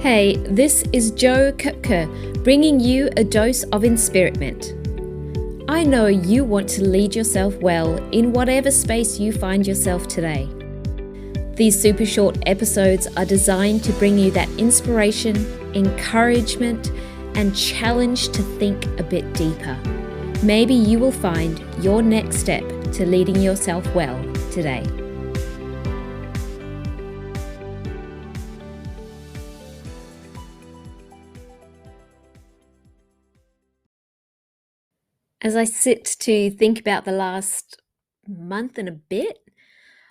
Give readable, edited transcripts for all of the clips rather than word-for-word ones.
Hey, this is Jo Köpke, bringing you a dose of inspiritment. I know you want to lead yourself well in whatever space you find yourself today. These super short episodes are designed to bring you that inspiration, encouragement, and challenge to think a bit deeper. Maybe you will find your next step to leading yourself well today. As I sit to think about the last month and a bit,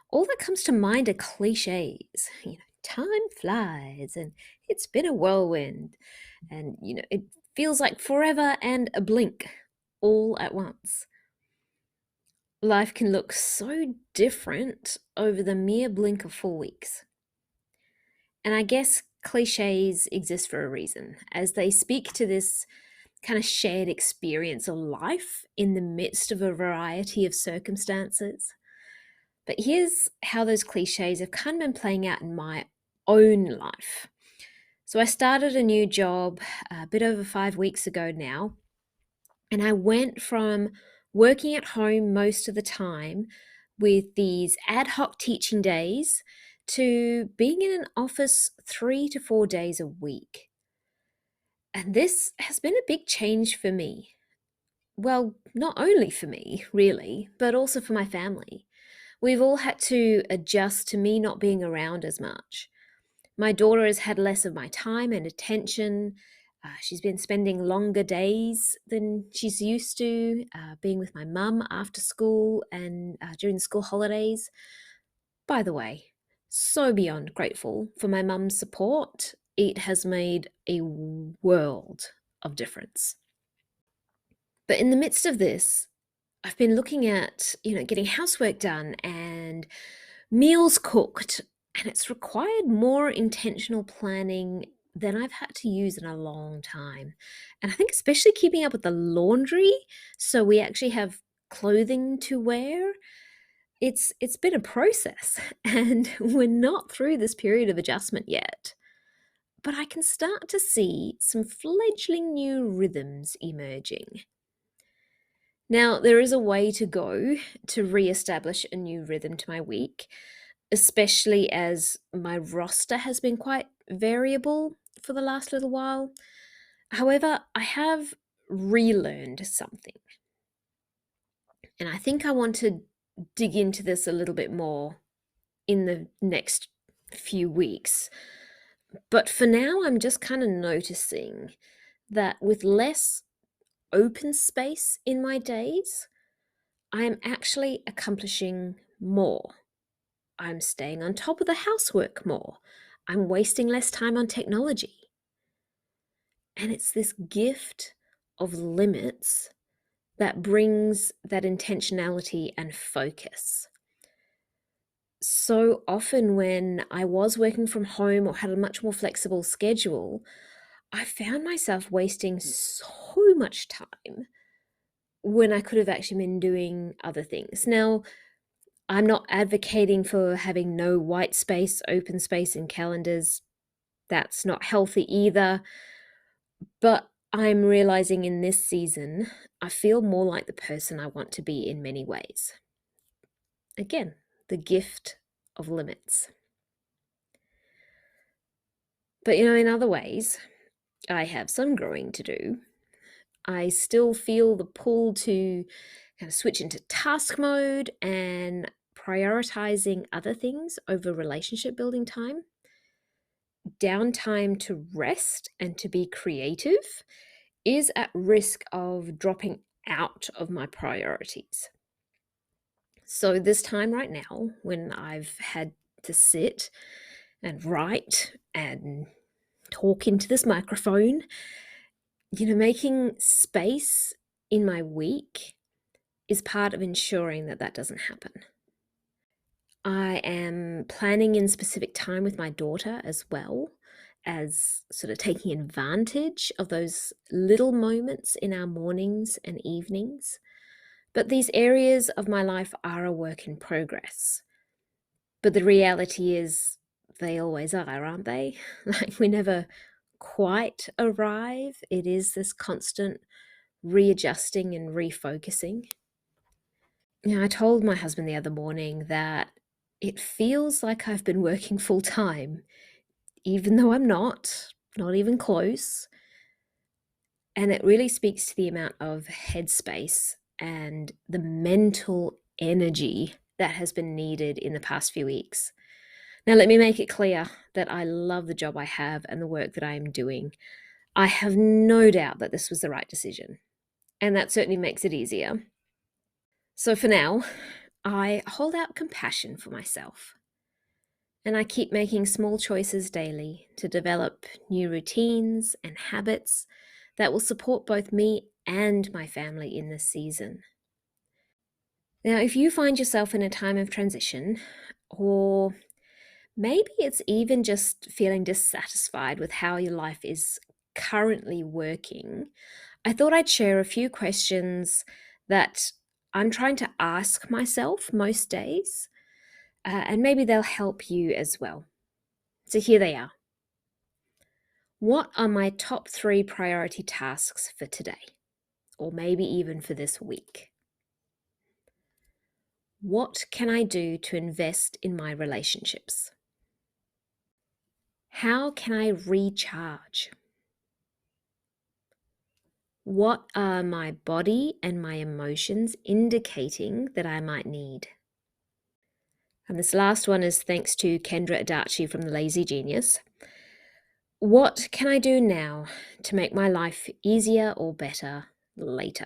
all that comes to mind are cliches. Time flies and it's been a whirlwind. And, it feels like forever and a blink all at once. Life can look so different over the mere blink of 4 weeks. And I guess cliches exist for a reason, as they speak to this kind of shared experience of life in the midst of a variety of circumstances. But here's how those cliches have kind of been playing out in my own life. So I started a new job a bit over 5 weeks ago now, and I went from working at home most of the time with these ad hoc teaching days to being in an office 3 to 4 days a week. And this has been a big change for me. Well, not only for me, really, but also for my family. We've all had to adjust to me not being around as much. My daughter has had less of my time and attention. She's been spending longer days than she's used to, being with my mum after school and during the school holidays. By the way, so beyond grateful for my mum's support. It has made a world of difference. But in the midst of this, I've been looking at, getting housework done and meals cooked, and it's required more intentional planning than I've had to use in a long time. And I think especially keeping up with the laundry so we actually have clothing to wear, it's been a process and we're not through this period of adjustment yet. But I can start to see some fledgling new rhythms emerging. Now, there is a way to go to re-establish a new rhythm to my week, especially as my roster has been quite variable for the last little while. However, I have relearned something, and I think I want to dig into this a little bit more in the next few weeks. But for now, I'm just kind of noticing that with less open space in my days, I am actually accomplishing more. I'm staying on top of the housework more. I'm wasting less time on technology. And it's this gift of limits that brings that intentionality and focus. So often, when I was working from home or had a much more flexible schedule, I found myself wasting so much time when I could have actually been doing other things. Now, I'm not advocating for having no white space, open space in calendars. That's not healthy either. But I'm realizing in this season, I feel more like the person I want to be in many ways. Again, the gift of limits. But in other ways, I have some growing to do. I still feel the pull to kind of switch into task mode and prioritizing other things over relationship building time. Downtime to rest and to be creative is at risk of dropping out of my priorities. So, this time right now, when I've had to sit and write and talk into this microphone, making space in my week is part of ensuring that that doesn't happen. I am planning in specific time with my daughter as well, as sort of taking advantage of those little moments in our mornings and evenings. But these areas of my life are a work in progress. But the reality is, they always are, aren't they? Like we never quite arrive. It is this constant readjusting and refocusing. I told my husband the other morning that it feels like I've been working full time, even though I'm not even close. And it really speaks to the amount of headspace and the mental energy that has been needed in the past few weeks. Now, let me make it clear that I love the job I have and the work that I am doing. I have no doubt that this was the right decision, and that certainly makes it easier. So for now, I hold out compassion for myself, and I keep making small choices daily to develop new routines and habits that will support both me and my family in this season. Now, if you find yourself in a time of transition, or maybe it's even just feeling dissatisfied with how your life is currently working, I thought I'd share a few questions that I'm trying to ask myself most days, and maybe they'll help you as well. So here they are. What are my top 3 priority tasks for today? Or maybe even for this week? What can I do to invest in my relationships? How can I recharge? What are my body and my emotions indicating that I might need? And this last one is thanks to Kendra Adachi from The Lazy Genius. What can I do now to make my life easier or better later?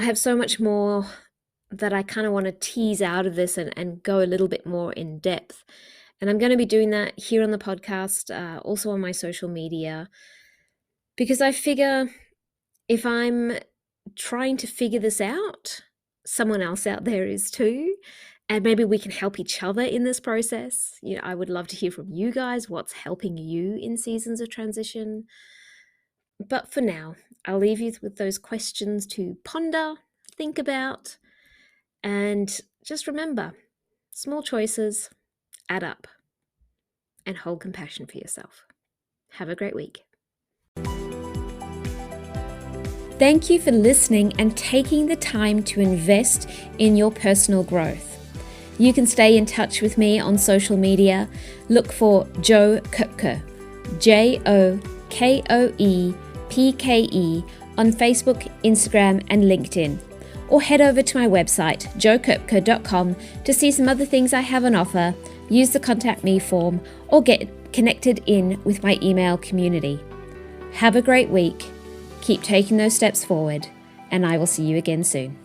I have so much more that I kind of want to tease out of this and go a little bit more in depth. And I'm going to be doing that here on the podcast, also on my social media, because I figure if I'm trying to figure this out, someone else out there is too. And maybe we can help each other in this process. I would love to hear from you guys what's helping you in seasons of transition. But for now, I'll leave you with those questions to ponder, think about, and just remember, small choices add up, and hold compassion for yourself. Have a great week. Thank you for listening and taking the time to invest in your personal growth. You can stay in touch with me on social media. Look for Jo Koepke, JoKoepke on Facebook, Instagram, and LinkedIn. Or head over to my website, jokoepke.com, to see some other things I have on offer, use the Contact Me form, or get connected in with my email community. Have a great week. Keep taking those steps forward, and I will see you again soon.